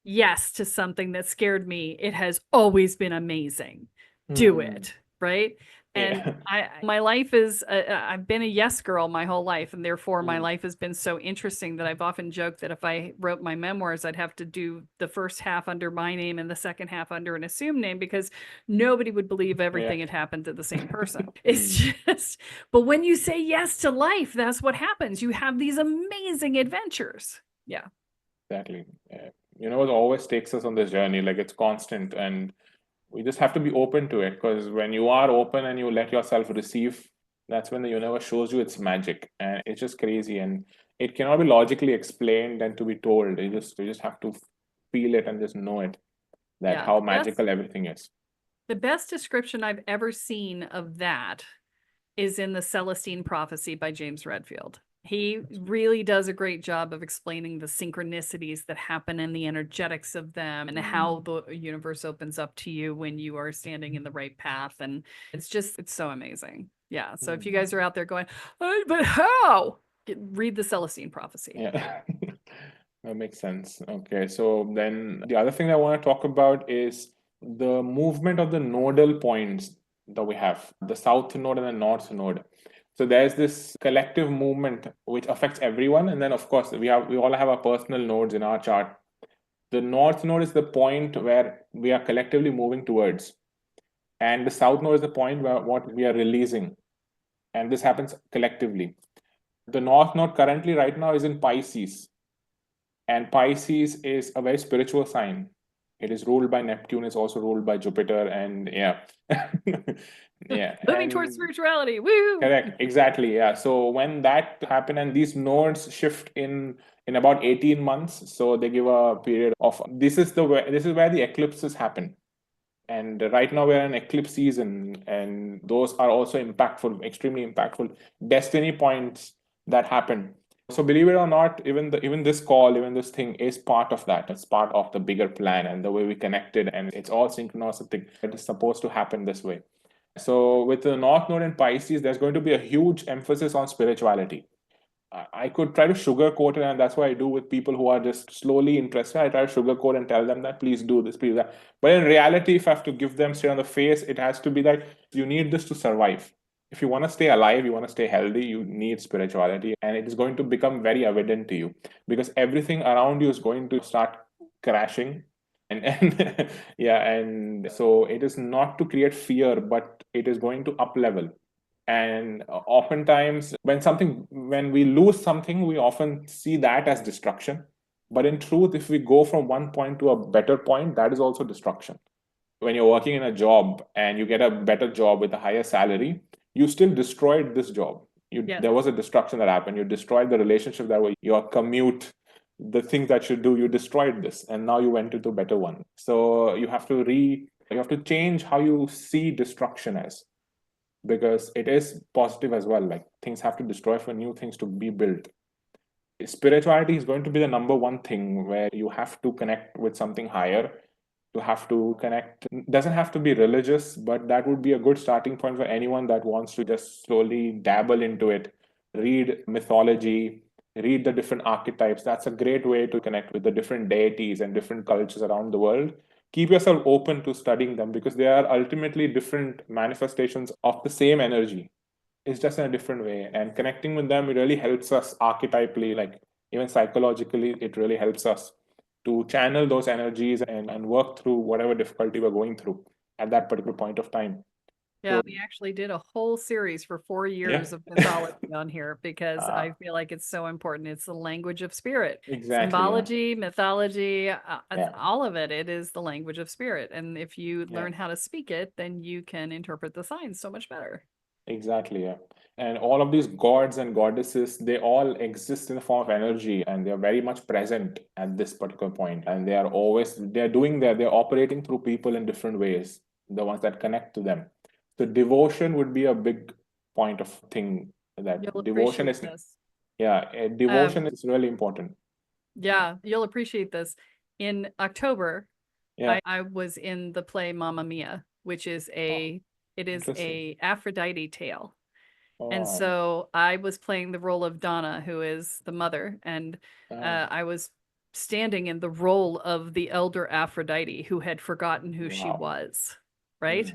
yes to something that scared me, it has always been amazing. Do it, right? And my life is, I've been a yes girl my whole life. And therefore my life has been so interesting that I've often joked that if I wrote my memoirs, I'd have to do the first half under my name and the second half under an assumed name, because nobody would believe everything had happened to the same person. It's just, but when you say yes to life, that's what happens. You have these amazing adventures. Yeah. Exactly. You know, it always takes us on this journey, like it's constant, and we just have to be open to it, because when you are open and you let yourself receive, that's when the universe shows you its magic, and it's just crazy, and it cannot be logically explained and to be told. You just have to feel it and just know it, that how magical everything is. The best description I've ever seen of that is in the Celestine Prophecy by James Redfield. He really does a great job of explaining the synchronicities that happen and the energetics of them, and how the universe opens up to you when you are standing in the right path. And it's so amazing. Yeah. So if you guys are out there going, but how? Read the Celestine Prophecy. Yeah. That makes sense. Okay. So then the other thing I want to talk about is the movement of the nodal points that we have, the south node and the north node. So there's this collective movement which affects everyone. And then of course we all have our personal nodes in our chart. The north node is the point where we are collectively moving towards. And the South Node is the point where what we are releasing. And this happens collectively. The North Node currently right now is in Pisces. And Pisces is a very spiritual sign. It is ruled by Neptune, it's also ruled by Jupiter, and yeah. Yeah. Moving towards spirituality. Woo! Correct, exactly. Yeah. So when that happen and these nodes shift in about 18 months, so they give a period of this is where the eclipses happen. And right now we're in eclipse season, and those are also impactful, extremely impactful destiny points that happen. So believe it or not, even this call, even this thing is part of that. It's part of the bigger plan and the way we connected, and it's all synchronicity. It is supposed to happen this way. So with the North Node in Pisces, there's going to be a huge emphasis on spirituality. I could try to sugarcoat it, and that's what I do with people who are just slowly interested. I try to sugarcoat and tell them that please do this, please do that. But in reality, if I have to give them straight on the face, it has to be that you need this to survive. If you want to stay alive, you want to stay healthy, you need spirituality, and it is going to become very evident to you because everything around you is going to start crashing. And yeah, and so it is not to create fear, but it is going to up level. And oftentimes when we lose something, we often see that as destruction. But in truth, if we go from one point to a better point, that is also destruction. When you're working in a job and you get a better job with a higher salary, you still destroyed this job. There was a destruction that happened. You destroyed the relationship that way, your commute, the things that you do, you destroyed this, and now you went into a better one. So you have to change how you see destruction as, because it is positive as well. Like things have to destroy for new things to be built. Spirituality is going to be the number one thing where you have to connect with something higher. You have to connect. It doesn't have to be religious, but that would be a good starting point for anyone that wants to just slowly dabble into it. Read mythology, read the different archetypes. That's a great way to connect with the different deities and different cultures around the world. Keep yourself open to studying them because they are ultimately different manifestations of the same energy. It's just in a different way. And connecting with them, it really helps us archetypally, like even psychologically, it really helps us to channel those energies and work through whatever difficulty we're going through at that particular point of time. Yeah, we actually did a whole series for 4 years of mythology on here because I feel like it's so important. It's the language of spirit. Exactly. Symbology, mythology, all of it. It is the language of spirit. And if you learn how to speak it, then you can interpret the signs so much better. Exactly, yeah. And all of these gods and goddesses, they all exist in the form of energy, and they're very much present at this particular point. And they're operating through people in different ways, the ones that connect to them. So devotion would be a big point of thing that devotion is. Devotion is really important. Yeah, you'll appreciate this. In October, I was in the play Mamma Mia, which is a Aphrodite tale. And so I was playing the role of Donna, who is the mother, and I was standing in the role of the elder Aphrodite who had forgotten who she was, right?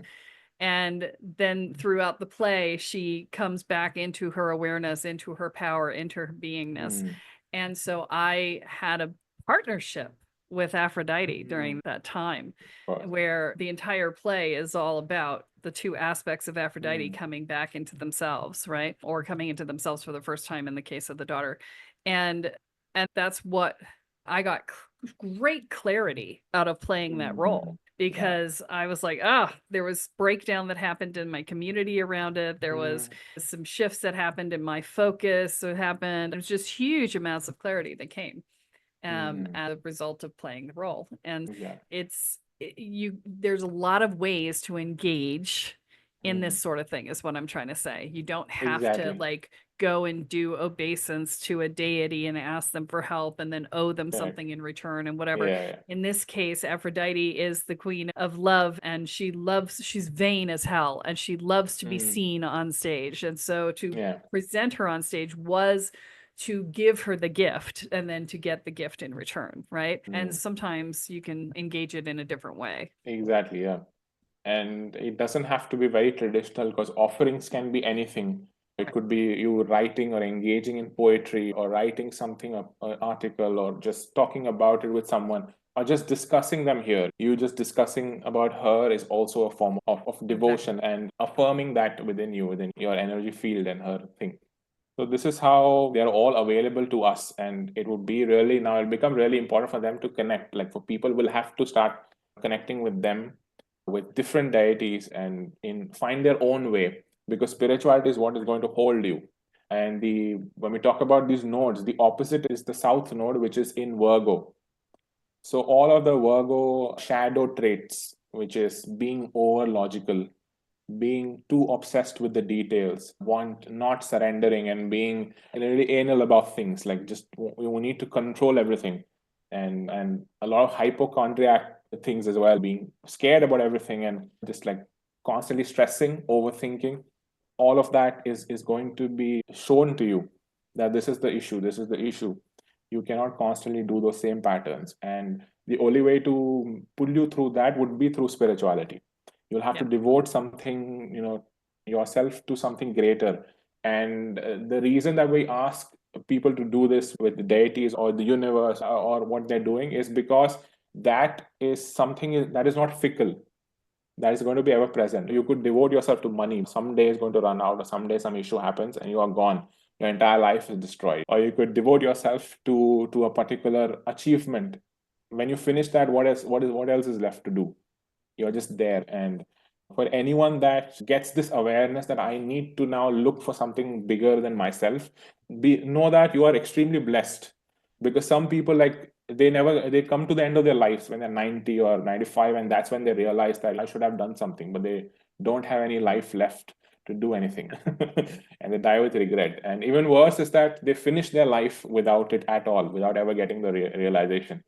And then throughout the play, she comes back into her awareness, into her power, into her beingness. And so I had a partnership with Aphrodite during that time, where the entire play is all about the two aspects of Aphrodite coming back into themselves, right? Or coming into themselves for the first time in the case of the daughter. And that's what I got great clarity out of playing that role, because I was like, there was breakdown that happened in my community around it. There was some shifts that happened in my focus that happened. It was just huge amounts of clarity that came as a result of playing the role. And there's a lot of ways to engage in this sort of thing is what I'm trying to say. You don't have to like go and do obeisance to a deity and ask them for help and then owe them something in return and whatever. In this case, Aphrodite is the queen of love, and she's vain as hell, and she loves to be seen on stage. And so to present her on stage was to give her the gift and then to get the gift in return, right? And sometimes you can engage it in a different way. Exactly, yeah. And it doesn't have to be very traditional, because offerings can be anything. It could be you writing or engaging in poetry or writing something, an article, or just talking about it with someone. or just discussing them here, you just discussing about her is also a form of devotion and affirming that within you, within your energy field and her thing. So this is how they're all available to us. And it would be really, now it'll become really important for them to connect. Like for people will have to start connecting with them, with different deities, and find their own way, because spirituality is what is going to hold you. And when we talk about these nodes, the opposite is the south node, which is in Virgo. So all of the Virgo shadow traits, which is being over logical, being too obsessed with the details, not surrendering, and being really anal about things, like just you need to control everything, and a lot of hypochondriac things as well, being scared about everything and just like constantly stressing, overthinking. All of that is going to be shown to you that this is the issue, this is the issue. You cannot constantly do those same patterns, and the only way to pull you through that would be through spirituality. You'll have to devote something, yourself to something greater. And the reason that we ask people to do this with the deities or the universe, or what they're doing, is because that is something that is not fickle, that is going to be ever present. You could devote yourself to money. Someday it's going to run out, or someday some issue happens and you are gone. Your entire life is destroyed. Or you could devote yourself to a particular achievement. When you finish that, what else is left to do? You're just there. And for anyone that gets this awareness that I need to now look for something bigger than myself, know that you are extremely blessed. Because some people, like, they come to the end of their lives when they're 90 or 95, and that's when they realize that I should have done something, but they don't have any life left to do anything. And they die with regret. And even worse is that they finish their life without it at all, without ever getting the realization.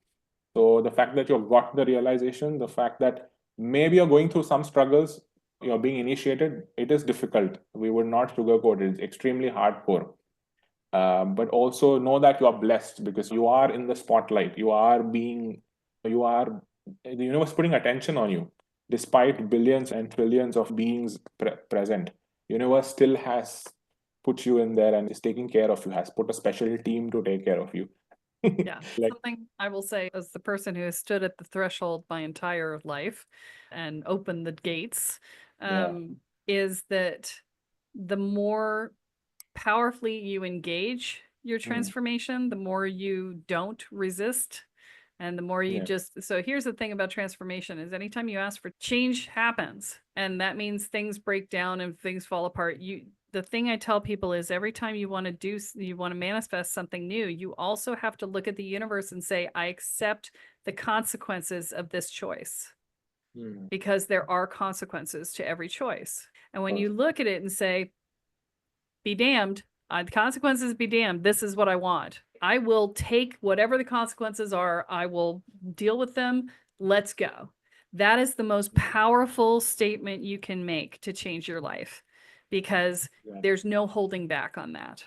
So the fact that you've got the realization, the fact that maybe you're going through some struggles, you're being initiated, it is difficult. We would not sugarcoat it. It's extremely hardcore. But also know that you are blessed, because you are in the spotlight. The universe putting attention on you. Despite billions and trillions of beings present, universe still has put you in there and is taking care of you, has put a special team to take care of you. Yeah. Something I will say, as the person who has stood at the threshold my entire life and opened the gates, is that the more powerfully you engage your transformation, the more you don't resist, and the more you just, so here's the thing about transformation is anytime you ask for change happens, and that means things break down and things fall apart. The thing I tell people is every time you want to manifest something new, you also have to look at the universe and say, I accept the consequences of this choice, because there are consequences to every choice. And when you look at it and say, be damned, the consequences be damned, this is what I want. I will take whatever the consequences are. I will deal with them. Let's go. That is the most powerful statement you can make to change your life, because there's no holding back on that.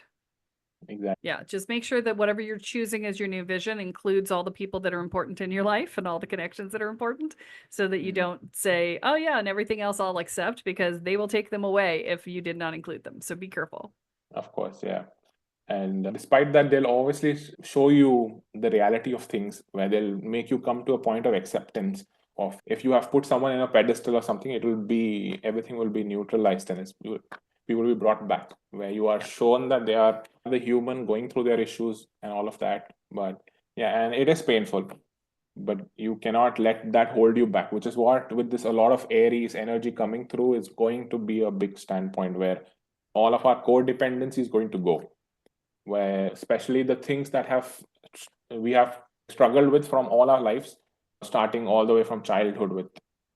Exactly. Yeah, just make sure that whatever you're choosing as your new vision includes all the people that are important in your life and all the connections that are important, so that you don't say, oh yeah, and everything else I'll accept, because they will take them away if you did not include them. So be careful. Of course, yeah. And despite that, they'll obviously show you the reality of things, where they'll make you come to a point of acceptance of, if you have put someone in a pedestal or something, everything will be neutralized, and people will be brought back, where you are shown that they are the human going through their issues and all of that. But yeah, and it is painful, but you cannot let that hold you back, which is what, with this, a lot of Aries energy coming through, is going to be a big standpoint, where all of our codependency is going to go, where especially the things that we have struggled with from all our lives, starting all the way from childhood, with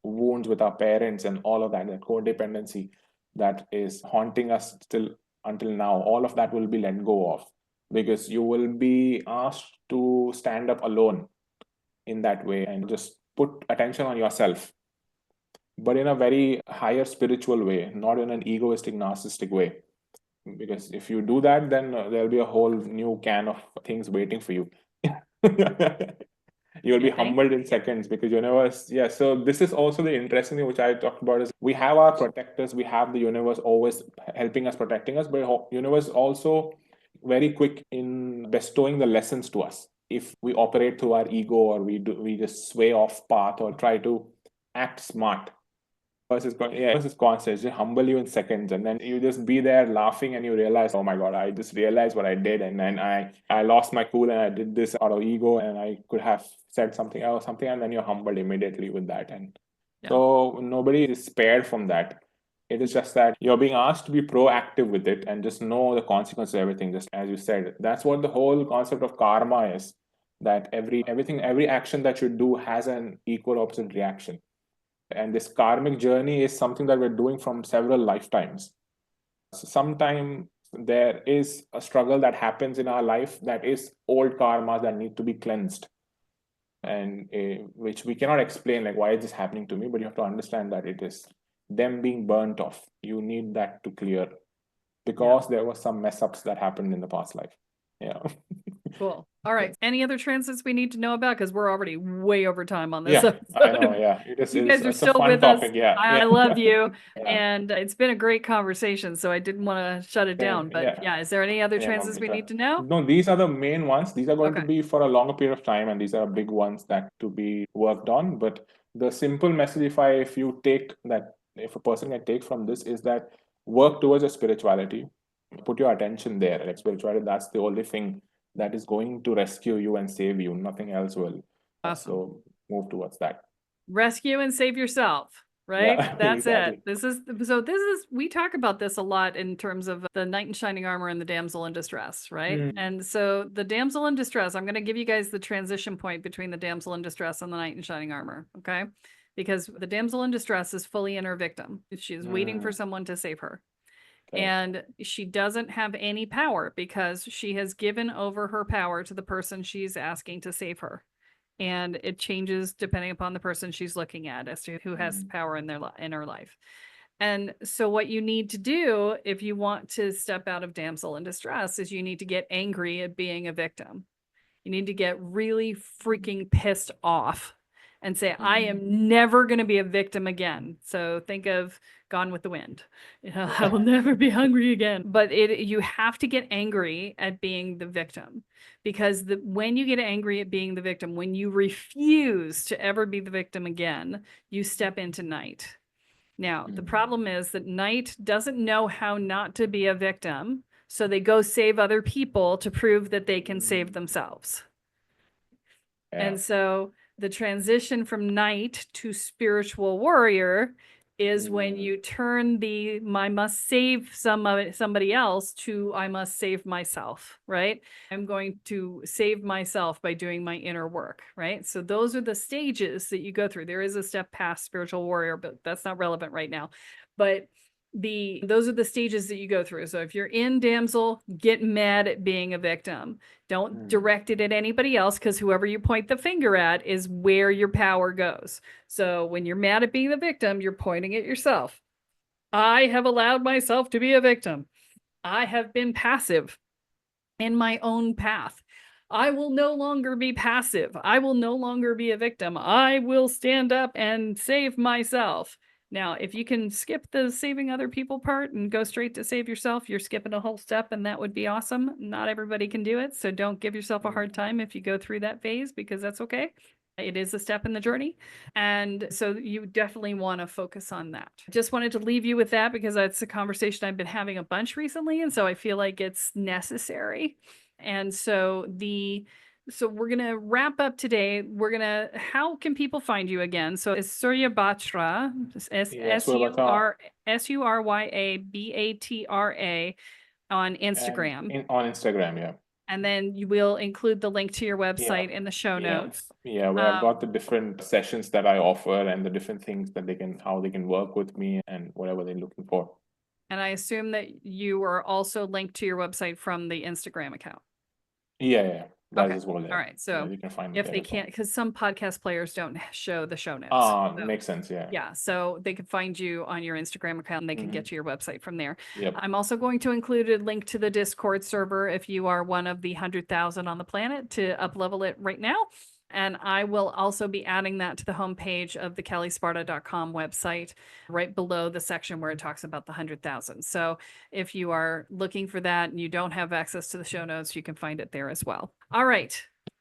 wounds with our parents and all of that, the codependency that is haunting us still until now, all of that will be let go of, because you will be asked to stand up alone in that way and just put attention on yourself, but in a very higher spiritual way, not in an egoistic, narcissistic way. Because if you do that, then there'll be a whole new can of things waiting for you. You'll be humbled in seconds, because universe. Yeah, so this is also the interesting thing which I talked about, is we have our protectors, we have the universe always helping us, protecting us, but universe also very quick in bestowing the lessons to us. if we operate through our ego, or we just sway off path or try to act smart. Versus constant, just humble you in seconds, and then you just be there laughing, and you realize, oh my God, I just realized what I did, and then I lost my cool, and I did this out of ego, and I could have said something else, and then you're humbled immediately with that. And so nobody is spared from that. It is just that you're being asked to be proactive with it and just know the consequences of everything. Just as you said, that's what the whole concept of karma is. That every action that you do has an equal opposite reaction. And this karmic journey is something that we're doing from several lifetimes. So sometimes there is a struggle that happens in our life that is old karmas that need to be cleansed, and which we cannot explain, like, why is this happening to me? But you have to understand that it is them being burnt off. You need that to clear, because there were some mess ups that happened in the past life. Yeah. Cool. All right. Any other transits we need to know about? Because we're already way over time on this Yeah, episode. I know. Yeah, You guys are it's a still fun with topic. us. Yeah, I love you. Yeah. And it's been a great conversation, so I didn't want to shut it down. But is there any other transits we need to know? No, these are the main ones. These are going to Okay. be for a longer period of time, and these are big ones that to be worked on. But the simple message, if a person can take from this, is that work towards your spirituality. Put your attention there. Like, spirituality, that's the only thing that is going to rescue you and save you. Nothing else will. Awesome. So move towards that. Rescue and save yourself, right? Yeah, That's exactly. it. We talk about this a lot in terms of the knight in shining armor and the damsel in distress, right? And so the damsel in distress, I'm going to give you guys the transition point between the damsel in distress and the knight in shining armor, okay? Because the damsel in distress is fully in her victim. She's waiting for someone to save her. Okay. And she doesn't have any power because she has given over her power to the person she's asking to save her. And it changes depending upon the person she's looking at as to who has power in her life. And so what you need to do if you want to step out of damsel in distress is you need to get angry at being a victim. You need to get really freaking pissed off and say, I am never going to be a victim again. So think of Gone with the Wind. I will never be hungry again. But you have to get angry at being the victim, because when you get angry at being the victim, when you refuse to ever be the victim again, you step into night. Now, the problem is that night doesn't know how not to be a victim. So they go save other people to prove that they can save themselves. Yeah. And so the transition from knight to spiritual warrior is when you turn the I must save somebody else to I must save myself, right? I'm going to save myself by doing my inner work, right? So those are the stages that you go through. There is a step past spiritual warrior, but that's not relevant right now. But those are the stages that you go through. So if you're in damsel, get mad at being a victim. Don't direct it at anybody else, because whoever you point the finger at is where your power goes. So when you're mad at being the victim, you're pointing at yourself. I have allowed myself to be a victim. I have been passive in my own path. I will no longer be passive. I will no longer be a victim. I will stand up and save myself. Now, if you can skip the saving other people part and go straight to save yourself, you're skipping a whole step, and that would be awesome. Not everybody can do it, so don't give yourself a hard time if you go through that phase, because that's okay. It is a step in the journey. And so you definitely want to focus on that. Just wanted to leave you with that, because that's a conversation I've been having a bunch recently, and so I feel like it's necessary. And so we're going to wrap up today. How can people find you again? So it's Surya Batra, SURYABATRA on Instagram. On Instagram, yeah. And then you will include the link to your website in the show notes. Yeah, where I've got the different sessions that I offer and the different things that how they can work with me and whatever they're looking for. And I assume that you are also linked to your website from the Instagram account. Yeah. That is all right. So you can find if they can't, because some podcast players don't show the show notes. So, makes sense. Yeah. Yeah. So they can find you on your Instagram account, and they can get to your website from there. Yep. I'm also going to include a link to the Discord server if you are one of the 100,000 on the planet to up-level it right now. And I will also be adding that to the homepage of the kellesparta.com website, right below the section where it talks about the 100,000. So if you are looking for that and you don't have access to the show notes, you can find it there as well. All right.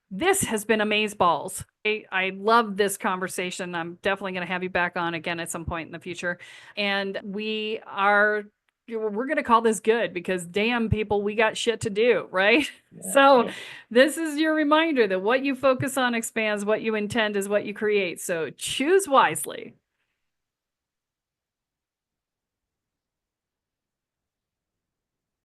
This has been amazeballs. I love this conversation. I'm definitely going to have you back on again at some point in the future. And we're going to call this good because damn people, we got shit to do, right? So this is your reminder that what you focus on expands, what you intend is what you create. So choose wisely.